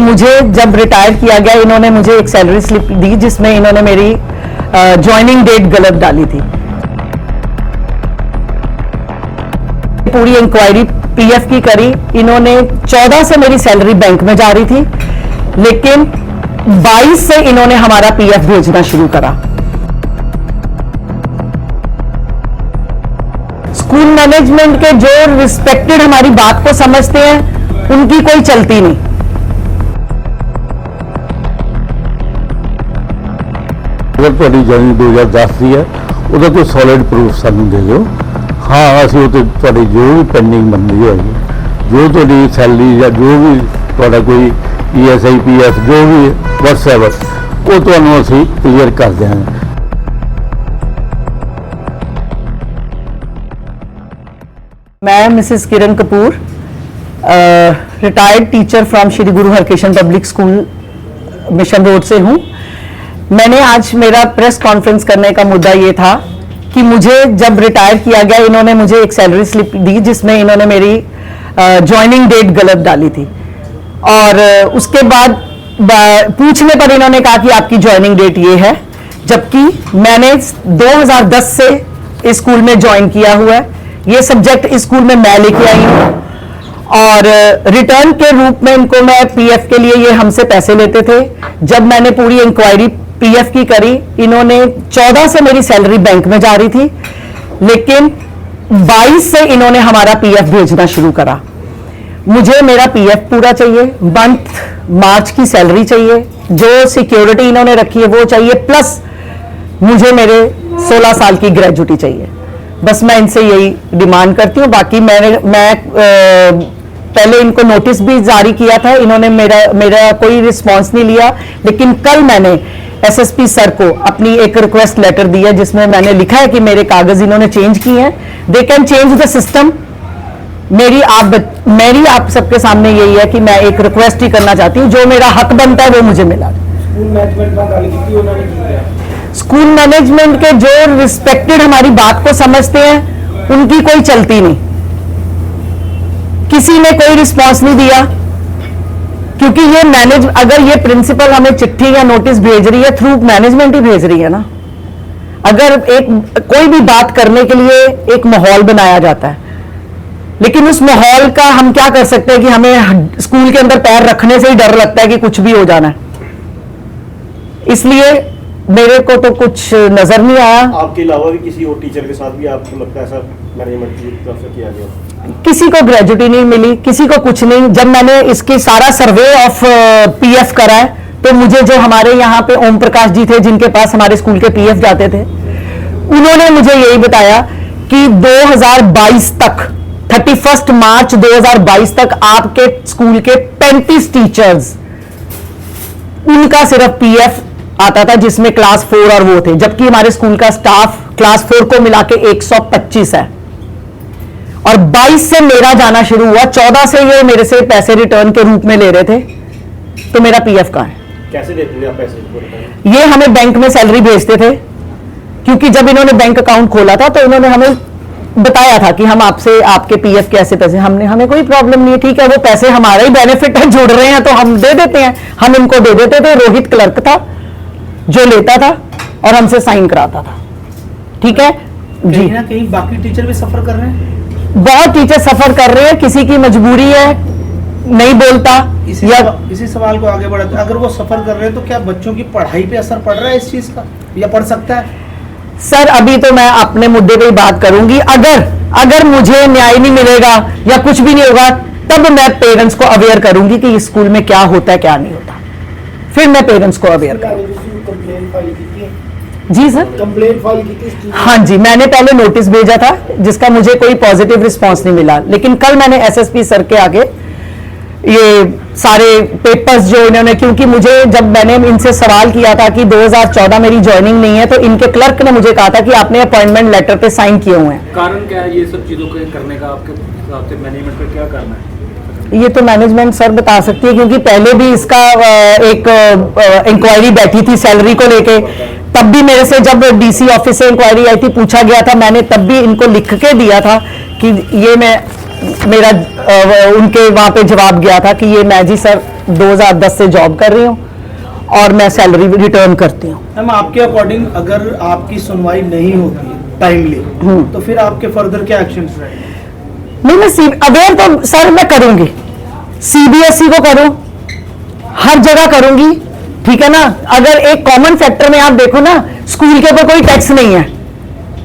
मुझे जब रिटायर किया गया, इन्होंने मुझे एक सैलरी स्लिप दी जिसमें इन्होंने मेरी ज्वाइनिंग डेट गलत डाली थी। पूरी इंक्वायरी पीएफ की करी, इन्होंने 14 से मेरी सैलरी बैंक में जा रही थी, लेकिन 22 से इन्होंने हमारा पीएफ भेजना शुरू करा। स्कूल मैनेजमेंट के जो रिस्पेक्टेड हमारी बात को समझते हैं, उनकी कोई चलती नहीं। अगर ਤੁਹਾਡੀ ਜਰਨੀ 2010 ਦੀ ਹੈ ਉਹਦਾ ਕੋਈ ਸੋਲਿਡ ਪ੍ਰੂਫ ਸਾਨੂੰ ਦੇ ਦਿਓ। ਹਾਂ, ਅਸੀਂ ਉਹ ਤੇ ਤੁਹਾਡੀ ਜੋ ਵੀ ਪੈਂਡਿੰਗ ਬੰਦੀ ਹੋਏਗੀ, ਜੋ ਤੁਹਾਡੀ ਸੈਲਰੀ ਜਾਂ ਜੋ ਵੀ ਤੁਹਾਡਾ ਕੋਈ ESI PF ਜੋ ਵੀ ਵਟਸਐਵਰ, ਉਹ ਤੁਹਾਨੂੰ ਅਸੀਂ ਕਲੀਅਰ ਕਰ ਦਿਆਂਗੇ। मैं Mrs Kiran Kapoor, retired teacher from Shri Guru Harkrishan public school mission road से हूं। मैंने आज मेरा प्रेस कॉन्फ्रेंस करने का मुद्दा ये था कि मुझे जब रिटायर किया गया, इन्होंने मुझे एक सैलरी स्लिप दी जिसमें इन्होंने मेरी ज्वाइनिंग डेट गलत डाली थी, और उसके बाद पूछने पर इन्होंने कहा कि आपकी ज्वाइनिंग डेट ये है, जबकि मैंने 2010 से इस स्कूल में ज्वाइन किया हुआ है। ये सब्जेक्ट इस स्कूल में मैं लेके आई हूँ, और रिटर्न के रूप में इनको मैं पीएफ के लिए ये हमसे पैसे लेते थे। जब मैंने पूरी इंक्वायरी पीएफ की करी, इन्होंने 14 से मेरी सैलरी बैंक में जा रही थी, लेकिन 22 से इन्होंने हमारा पीएफ भेजना शुरू करा। मुझे मेरा पीएफ पूरा चाहिए, मंथ मार्च की सैलरी चाहिए, जो सिक्योरिटी इन्होंने रखी है वो चाहिए, प्लस मुझे मेरे 16 साल की ग्रेजुटी चाहिए। बस मैं इनसे यही डिमांड करती हूँ। बाकी मैं पहले इनको नोटिस भी जारी किया था, इन्होंने मेरा कोई रिस्पांस नहीं लिया, लेकिन कल मैंने एसएसपी सर को अपनी एक रिक्वेस्ट लेटर दी है जिसमें मैंने लिखा है कि मेरे कागज इन्होंने चेंज किए हैं, they can change the system. मेरी आप सबके सामने यही है कि मैं एक रिक्वेस्ट ही करना चाहती हूँ, जो मेरा हक बनता है वो मुझे मिला। स्कूल मैनेजमेंट के जो रिस्पेक्टेड हमारी बात को समझते हैं, उनकी कोई चलती नहीं। किसी ने कोई रिस्पांस नहीं दिया, क्योंकि ये अगर ये प्रिंसिपल हमें चिट्ठी या नोटिस भेज रही है, थ्रू मैनेजमेंट ही भेज रही है ना। अगर कोई भी बात करने के लिए एक माहौल बनाया जाता है, लेकिन उस माहौल का हम क्या कर सकते हैं कि हमें स्कूल के अंदर पैर रखने से ही डर लगता है कि कुछ भी हो जाना है। इसलिए मेरे को तो कुछ नजर नहीं आया। आपके अलावा भी किसी और टीचर के साथ भी आपको लगता है ऐसा मैनेजमेंट की तरफ से किया गया? किसी को ग्रेजुटी नहीं मिली, किसी को कुछ नहीं। जब मैंने इसकी सारा सर्वे ऑफ पीएफ करा है, तो मुझे जो हमारे यहाँ पे ओम प्रकाश जी थे, जिनके पास हमारे स्कूल के पीएफ जाते थे, उन्होंने मुझे यही बताया कि 2022 तक 31 मार्च 2022 तक आपके स्कूल के 35 टीचर्स, उनका सिर्फ पीएफ आता था, जिसमें क्लास 4 और वो थे, जबकि हमारे स्कूल का स्टाफ क्लास 4 को मिला के 125 है। और 22 से मेरा जाना शुरू हुआ, 14 से ये मेरे से पैसे रिटर्न के रूप में ले रहे थे, तो मेरा पीएफ कहां है? कैसे देते थे आप पैसे? ये हमें बैंक में सैलरी भेजते थे, क्योंकि जब इन्होंने बैंक अकाउंट खोला था तो इन्होंने हमें बताया था कि हम आपसे आपके पीएफ के ऐसे पैसे, हमें कोई प्रॉब्लम नहीं है, ठीक है, वो पैसे हमारा ही बेनिफिट है, जुड़ रहे हैं तो हम दे देते हैं। हम इनको दे देते थे। रोहित क्लर्क था जो लेता था और हमसे साइन कराता था, ठीक है जी। कहीं ना कहीं बाकी टीचर भी सफर कर रहे हैं, बहुत टीचर सफर कर रहे हैं। किसी की मजबूरी है, नहीं बोलता। इसी सवाल को आगे बढ़ाते, अगर वो सफर कर रहे हैं तो क्या बच्चों की पढ़ाई पे असर पड़ रहा है इस चीज का, या पड़ सकता है? सर, अभी तो मैं अपने मुद्दे पे ही बात करूंगी। अगर मुझे न्याय नहीं मिलेगा या कुछ भी नहीं होगा, तब मैं पेरेंट्स को अवेयर करूंगी कि इस स्कूल में क्या होता है क्या नहीं होता, फिर मैं पेरेंट्स को अवेयर करूंगी। जी सर, कंप्लेंट फाइल की थी? हाँ जी, मैंने पहले नोटिस भेजा था जिसका मुझे कोई पॉजिटिव रिस्पांस नहीं मिला, लेकिन कल मैंने एसएसपी सर के आगे ये सारे पेपर्स जो इन्होंने, क्योंकि मुझे जब मैंने इनसे सवाल किया था कि 2014 मेरी ज्वाइनिंग नहीं है, तो इनके क्लर्क ने मुझे कहा था कि आपने अपॉइंटमेंट लेटर पे साइन किए हुए हैं। कारण क्या है ये सब चीजों को करने का आपके हिसाब से? मैनेजमेंट को क्या करना है? ये तो मैनेजमेंट सर बता सकती है, क्योंकि पहले भी इसका एक इंक्वायरी बैठी थी सैलरी को लेके, तब भी मेरे से जब डीसी ऑफिस से इंक्वायरी आई थी, पूछा गया था, मैंने तब भी इनको लिख के दिया था कि ये मैं मेरा उनके वहाँ पे जवाब गया था कि ये मैं जी सर 2010 से जॉब कर रही हूँ और मैं सैलरी रिटर्न करती हूँ। मैम आपके अकॉर्डिंग अगर आपकी सुनवाई नहीं होती टाइमली तो फिर आपके फर्दर क्या एक्शंस रहेंगे? नहीं, मैं अवेयर तो सर मैं करूंगी, सीबीएसई को करूं, हर जगह करूंगी, ठीक है ना। अगर एक कॉमन फैक्टर में आप देखो ना, स्कूल के ऊपर कोई टैक्स नहीं है।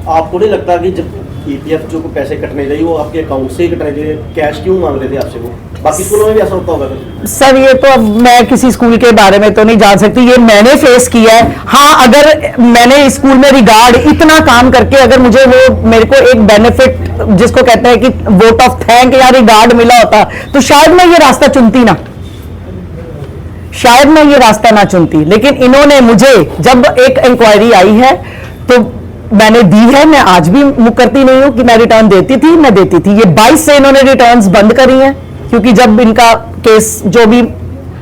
आपको नहीं लगता कि जब ईपीएफ जो पैसे कटने चाहिए वो आपके अकाउंट से ही कटने चाहिए, कैश क्यों मांग रहे थे आपसे वो? बाकी स्कूलों में भी ऐसा होता होगा फिर? सर ये तो अब मैं किसी स्कूल के बारे में तो नहीं जान सकती, ये मैंने फेस किया है। हाँ, अगर मैंने स्कूल में रिगार्ड इतना काम करके अगर मुझे वो मेरे को एक बेनिफिट जिसको कहते हैं कि वोट ऑफ थैंक या रिगार्ड मिला होता तो शायद मैं ये रास्ता चुनती ना, शायद मैं ये रास्ता ना चुनती। लेकिन इन्होंने मुझे जब एक इंक्वायरी आई है तो मैंने दी है, मैं आज भी मुकरती नहीं हूं कि मैं रिटर्न देती थी, मैं देती थी। ये 22 से इन्होंने रिटर्न्स बंद करी हैं क्योंकि जब इनका केस जो भी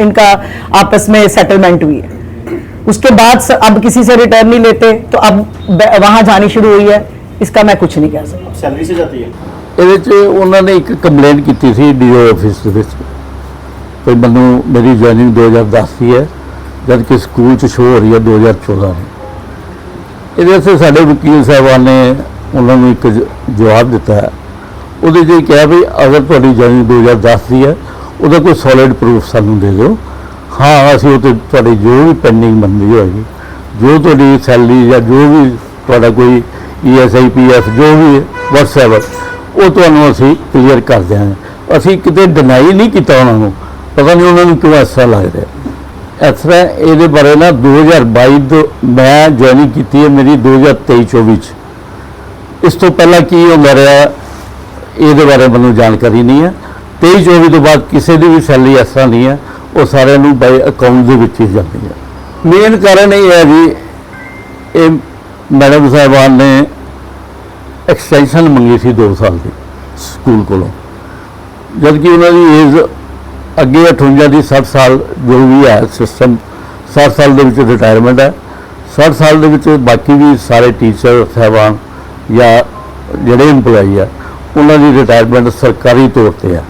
इनका आपस में सेटलमेंट हुई है उसके बाद अब किसी से रिटर्न नहीं लेते, तो अब वहां जानी शुरू हुई है। इसका मैं कुछ नहीं कह सकता। सैलरी से जाती है? ਇਹਦੇ 'ਚ ਉਹਨਾਂ ਨੇ ਇੱਕ ਕੰਪਲੇਂਟ ਕੀਤੀ ਸੀ ਡੀਓ ਆਫਿਸ ਦੇ ਵਿੱਚ ਕਿ ਮੈਨੂੰ ਮੇਰੀ ਜੁਆਇਨਿੰਗ 2010 ਦੀ ਹੈ ਜਦ ਕਿ ਸਕੂਲ 'ਚ ਸ਼ੋਅ ਹੋ ਰਹੀ ਹੈ 2014 ਦੀ। ਇਹਦੇ ਵਾਸਤੇ ਸਾਡੇ ਵਕੀਲ ਸਾਹਿਬਾਨ ਨੇ ਉਹਨਾਂ ਨੂੰ ਇੱਕ ਜਵਾਬ ਦਿੱਤਾ ਹੈ। ਉਹਦੇ 'ਚ ਇਹ ਕਿਹਾ ਵੀ ਅਗਰ ਤੁਹਾਡੀ ਜੁਆਇਨਿੰਗ 2010 ਦੀ ਹੈ ਉਹਦਾ ਕੋਈ ਸੋਲਿਡ ਪ੍ਰੂਫ ਸਾਨੂੰ ਦੇ ਦਿਓ। ਹਾਂ, ਅਸੀਂ ਉਹ 'ਤੇ ਤੁਹਾਡੀ ਜੋ ਵੀ ਪੈਂਡਿੰਗ ਬਣਦੀ ਹੋਏਗੀ, ਜੋ ਤੁਹਾਡੀ ਸੈਲਰੀ ਜਾਂ ਜੋ ਵੀ ਤੁਹਾਡਾ ਕੋਈ ESI PF ਜੋ ਵੀ ਵਟਸਐਵਰ ਉਹ ਤੁਹਾਨੂੰ ਅਸੀਂ ਕਲੀਅਰ ਕਰ ਦਿਆਂਗੇ। ਅਸੀਂ ਕਿਤੇ ਡਿਨਾਈ ਨਹੀਂ ਕੀਤਾ ਉਹਨਾਂ ਨੂੰ, ਪਤਾ ਨਹੀਂ ਉਹਨਾਂ ਨੂੰ ਕਿਉਂ ਇਸ ਤਰ੍ਹਾਂ ਲੱਗ ਰਿਹਾ। ਇਸ ਤਰ੍ਹਾਂ ਇਹਦੇ ਬਾਰੇ ਨਾ 2022 ਮੈਂ ਜੁਆਇਨਿੰਗ ਕੀਤੀ ਹੈ ਮੇਰੀ 2023-24 'ਚ। ਇਸ ਤੋਂ ਪਹਿਲਾਂ ਕੀ ਹੁੰਦਾ ਰਿਹਾ ਇਹਦੇ ਬਾਰੇ ਮੈਨੂੰ ਜਾਣਕਾਰੀ ਨਹੀਂ ਹੈ। 23-24 ਤੋਂ ਬਾਅਦ ਕਿਸੇ ਦੀ ਵੀ ਸੈਲਰੀ ਇਸ ਤਰ੍ਹਾਂ ਨਹੀਂ ਹੈ, ਉਹ ਸਾਰਿਆਂ ਨੂੰ ਬਾਈ ਅਕਾਊਂਟ ਦੇ ਵਿੱਚ ਹੀ ਜਾਂਦੀ ਹੈ। ਮੇਨ ਕਾਰਨ ਇਹ ਹੈ ਜੀ ਇਹ ਮੈਡਮ ਸਾਹਿਬਾਨ ਨੇ ਐਕਸਟੈਂਸ਼ਨ ਮੰਗੀ ਸੀ 2 ਸਾਲ ਦੀ ਸਕੂਲ ਕੋਲੋਂ, ਜਦ ਕਿ ਉਹਨਾਂ ਦੀ ਏਜ ਅੱਗੇ 58 ਦੀ 60 ਸਾਲ ਜੋ ਵੀ ਹੈ ਸਿਸਟਮ 60 ਸਾਲ ਦੇ ਵਿੱਚ ਰਿਟਾਇਰਮੈਂਟ ਹੈ। 60 ਸਾਲ ਦੇ ਵਿੱਚ ਬਾਕੀ ਵੀ ਸਾਰੇ ਟੀਚਰ ਸਾਹਿਬਾਨ ਜਾਂ ਜਿਹੜੇ ਇੰਪਲਾਈ ਆ ਉਹਨਾਂ ਦੀ ਰਿਟਾਇਰਮੈਂਟ ਸਰਕਾਰੀ ਤੌਰ ਤੇ ਹੈ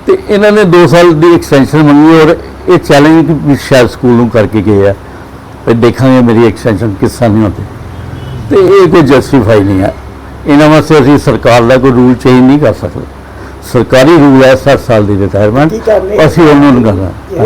ਤੇ ਇਹਨਾਂ ਨੇ 2 ਸਾਲ ਦੀ ਐਕਸਟੈਂਸ਼ਨ ਮੰਗੀ ਔਰ ਇਹ ਚੈਲੰਜ ਵੀ ਸ਼ਾਇਦ ਸਕੂਲ ਨੂੰ ਕਰਕੇ ਗਏ ਆ ਤੇ ਦੇਖਾਂਗੇ ਮੇਰੀ ਐਕਸਟੈਂਸ਼ਨ ਕਿਸ ਤਰ੍ਹਾਂ ਨਹੀਂ ਹੁੰਦੀ ਤੇ ਇਹ ਕੋਈ ਜਸਟੀਫਾਈ ਨਹੀਂ ਹੈ। ਇਹਨਾਂ ਵਾਸਤੇ ਅਸੀਂ ਸਰਕਾਰ ਦਾ ਕੋਈ ਰੂਲ ਚੇਂਜ ਨਹੀਂ ਕਰ ਸਕਦੇ। ਸਰਕਾਰੀ ਰੂਲ ਹੈ 60 ਸਾਲ ਦੀ ਰਿਟਾਇਰਮੈਂਟ, ਅਸੀਂ ਉਹਨੂੰ ਨਹੀਂ ਕਰਨਾ।